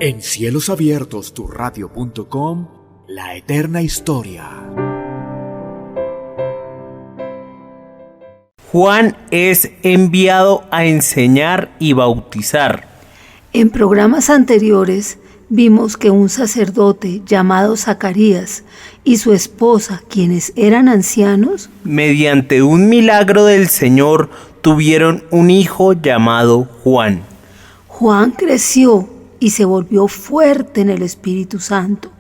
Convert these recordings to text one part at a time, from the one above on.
En Cielos Abiertos, turradio.com, la eterna historia. Juan es enviado a enseñar y bautizar. En programas anteriores vimos que un sacerdote llamado Zacarías y su esposa, quienes eran ancianos, mediante un milagro del Señor, tuvieron un hijo llamado Juan. Juan creció y se volvió fuerte en el Espíritu Santo.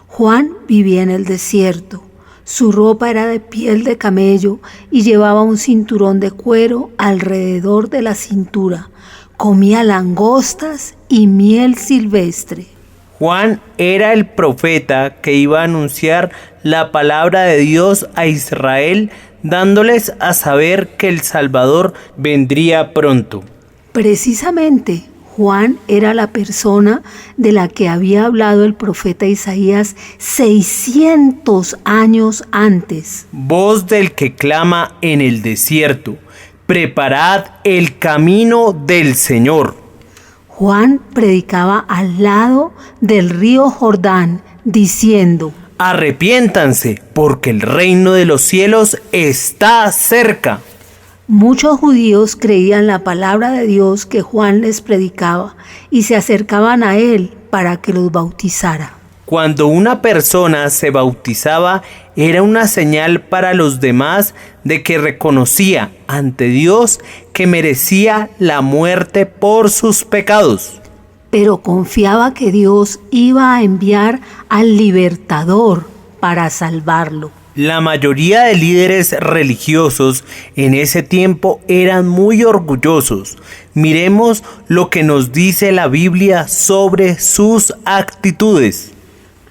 Juan vivía en el desierto. Su ropa era de piel de camello y llevaba un cinturón de cuero alrededor de la cintura. Comía langostas y miel silvestre. Juan era el profeta que iba a anunciar la palabra de Dios a Israel, dándoles a saber que el Salvador vendría pronto. Precisamente, Juan era la persona de la que había hablado el profeta Isaías 600 años antes. Voz del que clama en el desierto, preparad el camino del Señor. Juan predicaba al lado del río Jordán, diciendo: arrepiéntanse, porque el reino de los cielos está cerca. Muchos judíos creían la palabra de Dios que Juan les predicaba y se acercaban a él para que los bautizara. Cuando una persona se bautizaba, era una señal para los demás de que reconocía ante Dios que merecía la muerte por sus pecados. Pero confiaba que Dios iba a enviar al libertador para salvarlo. La mayoría de líderes religiosos en ese tiempo eran muy orgullosos. Miremos lo que nos dice la Biblia sobre sus actitudes.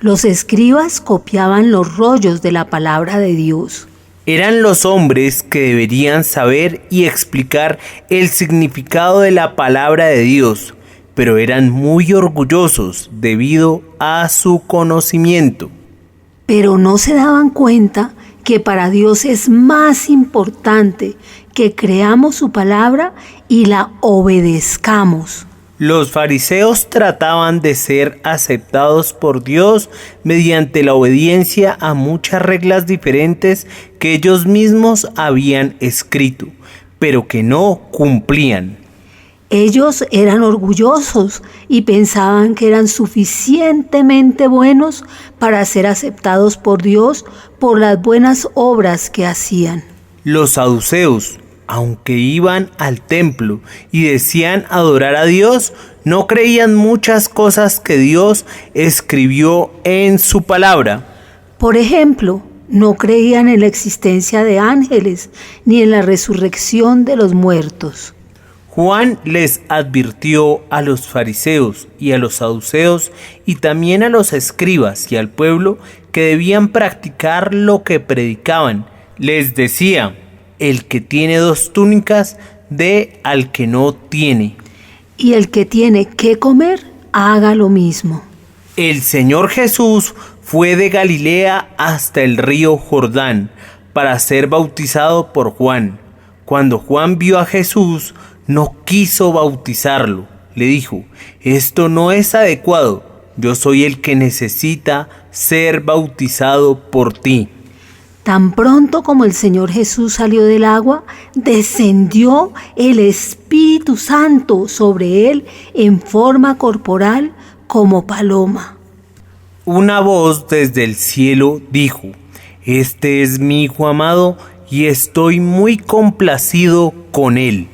Los escribas copiaban los rollos de la palabra de Dios. Eran los hombres que deberían saber y explicar el significado de la palabra de Dios, pero eran muy orgullosos debido a su conocimiento. Pero no se daban cuenta que para Dios es más importante que creamos su palabra y la obedezcamos. Los fariseos trataban de ser aceptados por Dios mediante la obediencia a muchas reglas diferentes que ellos mismos habían escrito, pero que no cumplían. Ellos eran orgullosos y pensaban que eran suficientemente buenos para ser aceptados por Dios por las buenas obras que hacían. Los saduceos, aunque iban al templo y decían adorar a Dios, no creían muchas cosas que Dios escribió en su palabra. Por ejemplo, no creían en la existencia de ángeles ni en la resurrección de los muertos. Juan les advirtió a los fariseos y a los saduceos y también a los escribas y al pueblo que debían practicar lo que predicaban. Les decía: el que tiene 2 túnicas, dé al que no tiene. Y el que tiene que comer, haga lo mismo. El Señor Jesús fue de Galilea hasta el río Jordán para ser bautizado por Juan. Cuando Juan vio a Jesús, no quiso bautizarlo. Le dijo: esto no es adecuado. Yo soy el que necesita ser bautizado por ti. Tan pronto como el Señor Jesús salió del agua, descendió el Espíritu Santo sobre él en forma corporal como paloma. Una voz desde el cielo dijo: este es mi Hijo amado y estoy muy complacido con él.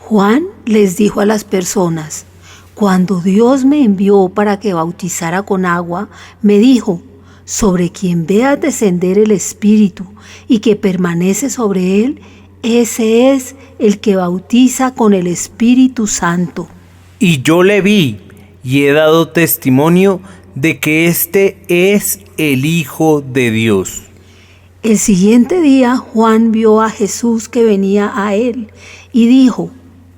Juan les dijo a las personas: cuando Dios me envió para que bautizara con agua, me dijo: sobre quien veas descender el Espíritu y que permanece sobre él, ese es el que bautiza con el Espíritu Santo. Y yo le vi y he dado testimonio de que este es el Hijo de Dios. El siguiente día Juan vio a Jesús que venía a él y dijo: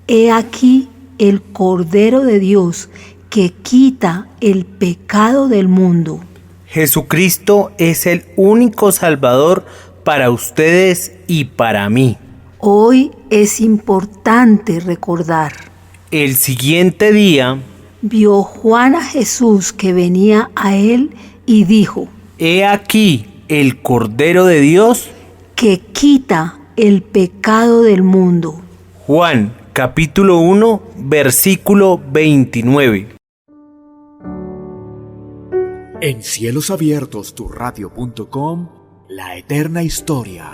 he aquí el Cordero de Dios que quita el pecado del mundo. Jesucristo es el único Salvador para ustedes y para mí. Hoy es importante recordar. El siguiente día, vio Juan a Jesús que venía a él y dijo: He aquí el Cordero de Dios que quita el pecado del mundo. Juan capítulo 1 versículo 29. En cielosabiertosturradio.com, la eterna historia.